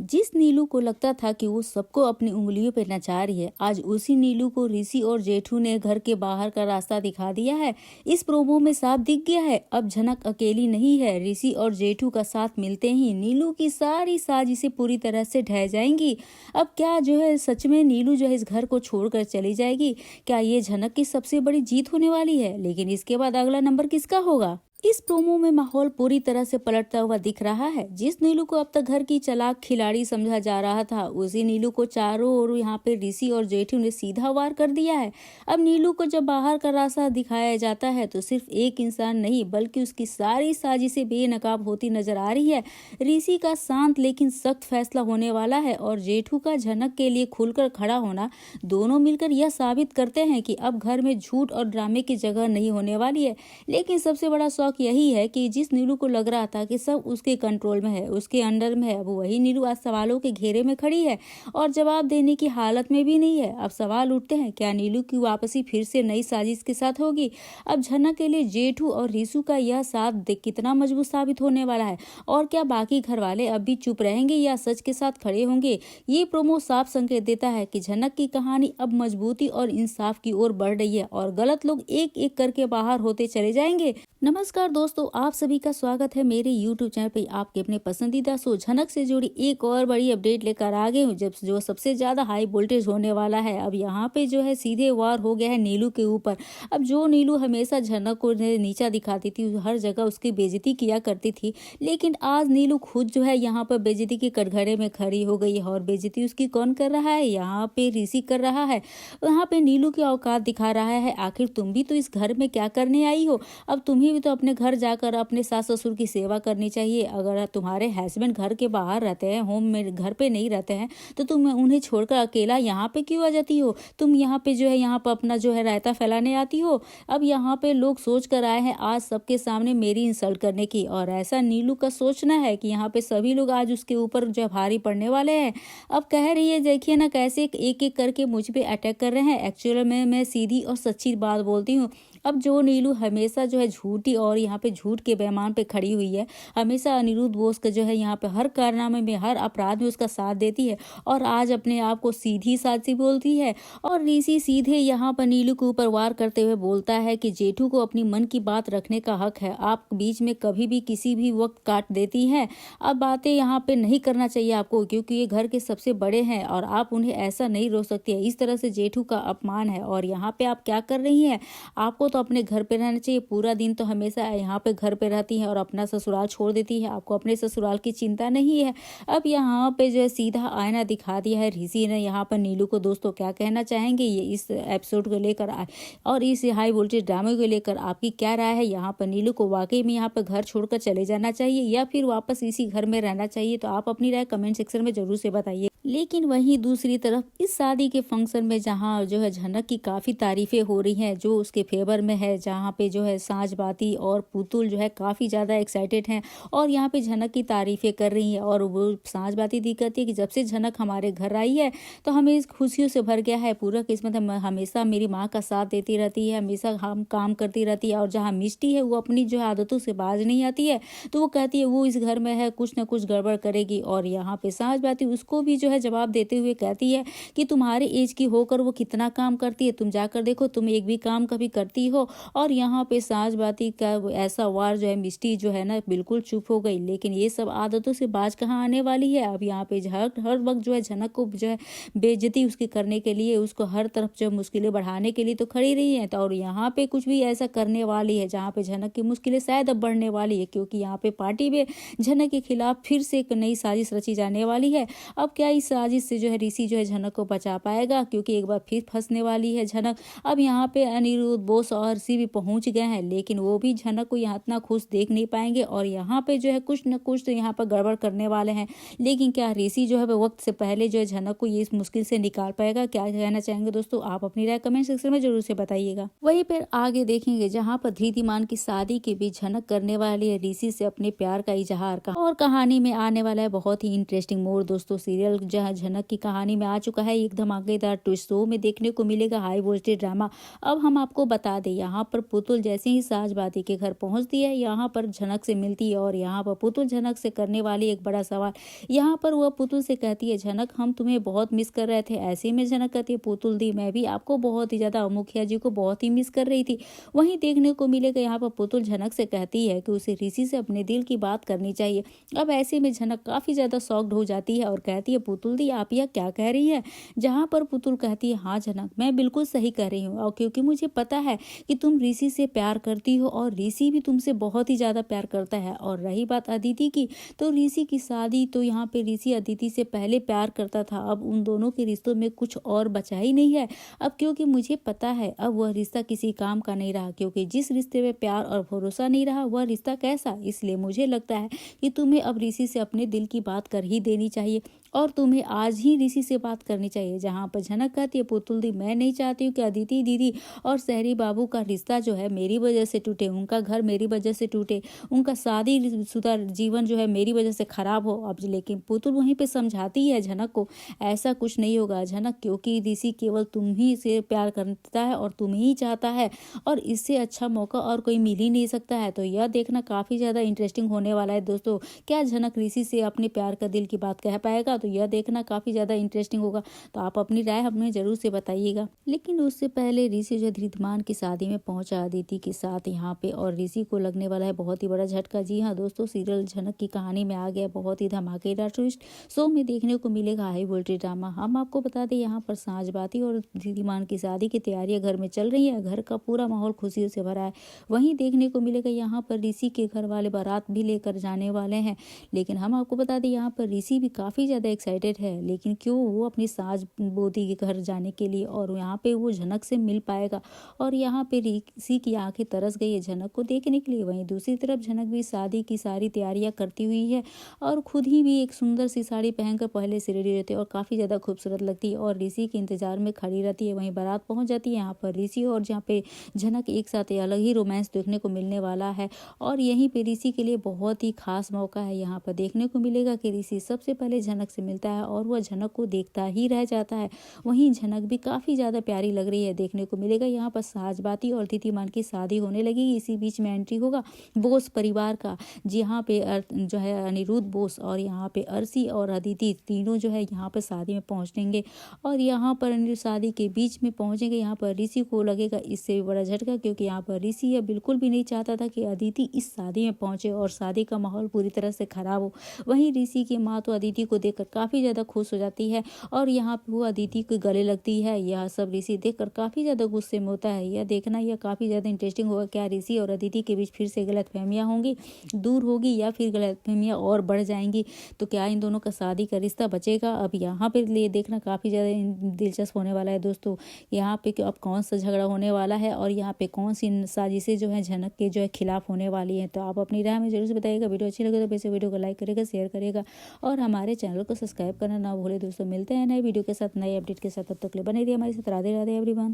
जिस नीलू को लगता था कि वो सबको अपनी उंगलियों पे नचा रही है, आज उसी नीलू को ऋषि और जेठू ने घर के बाहर का रास्ता दिखा दिया है। इस प्रोमो में साफ दिख गया है, अब झनक अकेली नहीं है। ऋषि और जेठू का साथ मिलते ही नीलू की सारी साजिशें पूरी तरह से ढह जाएंगी। अब क्या जो है सच में नीलू जो है इस घर को छोड़कर चली जाएगी? क्या ये झनक की सबसे बड़ी जीत होने वाली है? लेकिन इसके बाद अगला नंबर किसका होगा? इस प्रोमो में माहौल पूरी तरह से पलटता हुआ दिख रहा है। जिस नीलू को अब तक घर की चालाक खिलाड़ी समझा जा रहा था, उसी नीलू को चारों ओर यहाँ पे ऋषि और जेठू ने सीधा वार कर दिया है। अब नीलू को जब बाहर का रास्ता दिखाया जाता है तो सिर्फ एक इंसान नहीं बल्कि उसकी सारी साजिशें बेनकाब होती नजर आ रही है। ऋषि का शांत लेकिन सख्त फैसला होने वाला है और जेठू का झनक के लिए खुलकर खड़ा होना। दोनों मिलकर यह साबित करते हैं कि अब घर में झूठ और ड्रामे की जगह नहीं होने वाली है। लेकिन सबसे बड़ा यही है कि जिस नीलू को लग रहा था कि सब उसके कंट्रोल में है, उसके अंडर में है, अब वही नीलू आज सवालों के घेरे में खड़ी है और जवाब देने की हालत में भी नहीं है। अब सवाल उठते हैं, क्या नीलू की वापसी फिर से नई साजिश के साथ होगी? अब झनक के लिए जेठू और ऋषु का यह साथ कितना मजबूत साबित होने वाला है और क्या बाकी घर वाले अब भी चुप रहेंगे या सच के साथ खड़े होंगे? ये प्रोमो साफ संकेत देता है कि झनक की कहानी अब मजबूती और इंसाफ की ओर बढ़ रही है और गलत लोग एक एक करके बाहर होते चले जाएंगे। नमस्कार दोस्तों, आप सभी का स्वागत है मेरे YouTube चैनल पे। आपके अपने पसंदीदा शो झनक से जुड़ी एक और बड़ी अपडेट लेकर आ गए हूँ, जब जो सबसे ज्यादा हाई वोल्टेज होने वाला है। अब यहाँ पे जो है सीधे वार हो गया है नीलू के ऊपर। अब जो नीलू हमेशा झनक को नीचा दिखाती थी, हर जगह उसकी बेइज्जती किया करती थी, लेकिन आज नीलू खुद जो है यहाँ पर बेइज्जती के कटघरे में खड़ी हो गई है। और बेइज्जती उसकी कौन कर रहा है? यहाँ पे ऋषि कर रहा है। यहाँ पे नीलू की औकात दिखा रहा है, आखिर तुम भी तो इस घर में क्या करने आई हो? अब तुम्हें भी तो अपने घर जाकर अपने सास ससुर की सेवा करनी चाहिए। अगर तुम्हारे हस्बैंड घर के बाहर रहते हैं, होम में घर पे नहीं रहते हैं, तो तुम उन्हें छोड़कर अकेला यहाँ पे क्यों आ जाती हो? तुम यहाँ पे जो है यहाँ पर अपना जो है रायता फैलाने आती हो। अब यहाँ पे लोग सोच कर आए हैं आज सबके सामने मेरी इंसल्ट करने की, और ऐसा नीलू का सोचना है कि यहाँ पे सभी लोग आज उसके ऊपर जो भारी पड़ने वाले हैं। अब कह रही है देखिए ना कैसे एक एक करके मुझ पे अटैक कर रहे हैं। एक्चुअल में मैं सीधी और सच्ची बात बोलती हूँ। अब जो नीलू हमेशा जो है झूठी और यहाँ पे झूठ के पैमाने पे खड़ी हुई है, हमेशा अनिरुद्ध बोस का जो है यहाँ पे हर कारनामे में हर अपराध में उसका साथ देती है, और आज अपने आप को सीधी साची बोलती है। और ऋषि सीधे यहाँ पर नीलू के ऊपर वार करते हुए बोलता है कि जेठू को अपनी मन की बात रखने का हक है, आप बीच में कभी भी किसी भी वक्त काट देती हैं। अब बातें यहाँ पे नहीं करना चाहिए आपको, क्योंकि ये घर के सबसे बड़े हैं और आप उन्हें ऐसा नहीं रोक सकती है। इस तरह से जेठू का अपमान है। और यहाँ पे आप क्या कर रही हैं? आपको तो अपने घर पे रहना चाहिए। पूरा दिन तो हमेशा यहाँ पे घर पे रहती है और अपना ससुराल छोड़ देती है, आपको अपने ससुराल की चिंता नहीं है। अब यहाँ पे जो है सीधा आईना दिखा दिया है ऋषि ने यहाँ पर नीलू को। दोस्तों क्या कहना चाहेंगे ये इस एपिसोड को लेकर और इस हाई वोल्टेज ड्रामे को लेकर आपकी क्या राय है? यहाँ पर नीलू को वाकई में यहाँ पर घर छोड़कर चले जाना चाहिए या फिर वापस इसी घर में रहना चाहिए? तो आप अपनी राय कमेंट सेक्शन में जरूर से बताइए। लेकिन वहीं दूसरी तरफ इस शादी के फंक्शन में जहाँ जो है झनक की काफी तारीफें हो रही हैं, जो उसके फेवर में है, जहाँ पे जो है सांझ बाती और पुतुल जो है काफी ज्यादा एक्साइटेड हैं और यहाँ पे झनक की तारीफें कर रही हैं। और वो सांझ बाती दी कहती है कि जब से झनक हमारे घर आई है तो हमें इस खुशियों से भर गया है, पूरा किस्मत हमेशा मेरी माँ का साथ देती रहती है, हमेशा हम काम करती रहती है। और जहाँ मिष्टी है वो अपनी जो आदतों से बाज नहीं आती है, तो वो कहती है वो इस घर में है कुछ न कुछ गड़बड़ करेगी। और यहाँ पे सांझ बाती उसको भी जो है जवाब देते हुए कहती है कि तुम्हारे एज की होकर वो कितना काम करती है, तुम जाकर देखो, तुम एक भी काम कभी करती हो? और यहाँ पे सांझ बाती का ऐसा वार जो है मिष्टी जो है ना बिल्कुल चुप हो गई। लेकिन ये सब आदतों से बाज कहाँ आने वाली है? अब यहाँ पे हर वक्त जो है झनक को जो है बेइज्जती उसकी करने के लिए, उसको हर तरफ जो मुश्किलें बढ़ाने के लिए तो खड़ी रही है। और यहाँ पे कुछ भी ऐसा करने वाली है जहाँ पे झनक की मुश्किलें शायद अब बढ़ने वाली है, क्योंकि यहाँ पे पार्टी में झनक के खिलाफ फिर से एक नई साजिश रची जाने वाली है। अब क्या इस साजिश से जो है ऋषि जो है झनक को बचा पाएगा? क्योंकि एक बार फिर फंसने वाली है झनक। अब यहाँ पे अनिरुद्ध बोस और ऋषि भी पहुंच गए हैं, लेकिन वो भी झनक को यहाँ इतना खुश देख नहीं पाएंगे और यहाँ पे जो है कुछ न कुछ तो यहाँ पर गड़बड़ करने वाले हैं। लेकिन क्या ऋषि जो है वो वक्त से पहले जो है झनक को ये इस मुश्किल से निकाल पाएगा? क्या कहना चाहेंगे दोस्तों? आप अपनी राय कमेंट सेक्शन में जरूर से बताइएगा। वहीं पर आगे देखेंगे जहाँ पर धीधीमान की शादी के बीच झनक करने वाली है ऋषि से अपने प्यार का इजहार का, और कहानी में आने वाला है बहुत ही इंटरेस्टिंग मोड़। दोस्तों सीरियल जहाँ झनक की कहानी में आ चुका है एक धमाकेदार ट्विस्ट, शो में देखने को मिलेगा हाई वोल्टेज ड्रामा। अब हम आपको बता दें दे, यहाँ पर पुतुल जैसे ही साजबाती के घर पहुंचती है, यहाँ पर झनक से मिलती है और यहाँ पर पुतुल झनक से करने वाली एक बड़ा सवाल। यहाँ पर वह पुतुल से कहती है, झनक हम तुम्हें बहुत मिस कर रहे थे। ऐसे में झनक कहती है, पुतुल दी मैं भी आपको बहुत ही ज्यादा, मुखिया जी को बहुत ही मिस कर रही थी। वहीं देखने को मिलेगा यहाँ पर पुतुल झनक से कहती है कि उसे ऋषि से अपने दिल की बात करनी चाहिए। अब ऐसे में झनक काफी ज्यादा शॉक्ड हो जाती है और कहती है, पुतुल दी आप यह क्या कह रही है। जहाँ पर पुतुल कहती है, हाँ झनक मैं बिल्कुल सही कह रही हूँ, और क्योंकि मुझे पता है कि तुम ऋषि से प्यार करती हो और ऋषि भी तुमसे बहुत ही ज्यादा प्यार करता है। और रही बात अदिति की, तो ऋषि की शादी, तो यहाँ पे ऋषि अदिति से पहले प्यार करता था, अब उन दोनों के रिश्तों में कुछ और बचा ही नहीं है। अब क्योंकि मुझे पता है अब वह रिश्ता किसी काम का नहीं रहा, क्योंकि जिस रिश्ते में प्यार और भरोसा नहीं रहा वह रिश्ता कैसा। इसलिए मुझे लगता है कि तुम्हें अब ऋषि से अपने दिल की बात कर ही देनी चाहिए और तुम्हें आज ही ऋषि से बात करनी चाहिए। जहाँ पर झनक कहती है, पुतुल दी मैं नहीं चाहती हूँ कि अदिति दीदी और शहरी बाबू का रिश्ता जो है मेरी वजह से टूटे, उनका घर मेरी वजह से टूटे, उनका शादीशुदा जीवन जो है मेरी वजह से खराब हो। अब लेकिन पुतुल वहीं पे समझाती है झनक को, ऐसा कुछ नहीं होगा झनक, क्योंकि ऋषि केवल तुम ही से प्यार करता है और तुम्हें ही चाहता है और इससे अच्छा मौका और कोई मिल ही नहीं सकता है। तो यह देखना काफी ज्यादा इंटरेस्टिंग होने वाला है दोस्तों, क्या झनक ऋषि से अपने प्यार का दिल की बात कह पाएगा। तो यह देखना काफी ज्यादा इंटरेस्टिंग होगा। तो आप अपनी राय हमें जरूर से बताइएगा। लेकिन उससे पहले ऋषि जो धृतमान की शादी में पहुंचा अदिति के साथ यहाँ पे, और ऋषि को लगने वाला है बहुत ही बड़ा झटका। जी हाँ दोस्तों, सीरियल झनक की कहानी में आ गया बहुत ही धमाकेदार ट्विस्ट। शो में देखने को मिलेगा हाई वोल्टेज ड्रामा। हम आपको बता दें यहाँ पर साँझबाती और धृतमान की शादी की तैयारियां घर में चल रही है। घर का पूरा माहौल खुशियों से भरा है। वहीं देखने को मिलेगा यहाँ पर ऋषि के घर वाले बारात भी लेकर जाने वाले हैं। लेकिन हम आपको बता दें यहाँ पर ऋषि भी काफी ज्यादा एक्साइटेड है, लेकिन क्यों वो अपनी सास बोती के घर जाने के लिए, और यहाँ पे वो झनक से मिल पाएगा। और यहाँ पे ऋषि की आंखें तरस गई है झनक को देखने के लिए। वहीं दूसरी तरफ झनक भी शादी की सारी तैयारियां करती हुई है और खुद ही भी एक सुंदर सी साड़ी पहनकर पहले से रेडी रहती है और काफी ज्यादा खूबसूरत लगती है और ऋषि के इंतजार में खड़ी रहती है। वहीं बारात पहुंच जाती है। यहाँ पर ऋषि और जहाँ पे झनक एक साथ अलग ही रोमांस देखने को मिलने वाला है और यहीं पे ऋषि के लिए बहुत ही खास मौका है। यहाँ पर देखने को मिलेगा कि ऋषि सबसे पहले झनक से मिलता है और वह झनक को देखता ही रह जाता है। वहीं झनक भी काफी ज्यादा प्यारी लग रही है। देखने को मिलेगा यहाँ पर साजबाती और धृतिमान की शादी होने लगी। इसी बीच में एंट्री होगा बोस परिवार का, जहाँ पे जो है अनिरुद्ध बोस और यहाँ पे अर्शी और अदिति तीनों जो है यहाँ पर शादी में पहुंचेंगे और यहाँ पर शादी के बीच में पहुंचेंगे। यहाँ पर ऋषि को लगेगा इससे भी बड़ा झटका, क्योंकि यहाँ पर ऋषि यह बिल्कुल भी नहीं चाहता था कि अदिति इस शादी में पहुंचे और शादी का माहौल पूरी तरह से खराब हो। वहीं ऋषि की माँ तो अदिति को देखकर काफी ज्यादा खुश हो जाती है और यहाँ पे वो अदिति के गले लगती है। यह सब ऋषि देखकर काफी ज्यादा गुस्से में होता है। यह देखना यह काफी ज्यादा इंटरेस्टिंग होगा, क्या ऋषि और अदिति के बीच फिर से गलतफहमियां होंगी, दूर होगी या फिर गलतफहमियां और बढ़ जाएंगी। तो क्या इन दोनों का शादी का रिश्ता बचेगा। अब यहाँ पे लिए देखना काफी ज्यादा दिलचस्प होने वाला है दोस्तों। यहाँ पे अब कौन सा झगड़ा होने वाला है और यहाँ पे कौन सी साजिशें जो है झनक के जो है खिलाफ होने वाली है। तो आप अपनी राय में जरूर से बताइएगा। वीडियो अच्छी लगे तो वैसे वीडियो को लाइक करेगा, शेयर करेगा और हमारे चैनल को सब्सक्राइब करना ना भूले दोस्तों। मिलते हैं नए वीडियो के साथ, नए अपडेट के साथ। तब तक के लिए बने रहिए हमारे साथ। राधे राधे एवरीवन।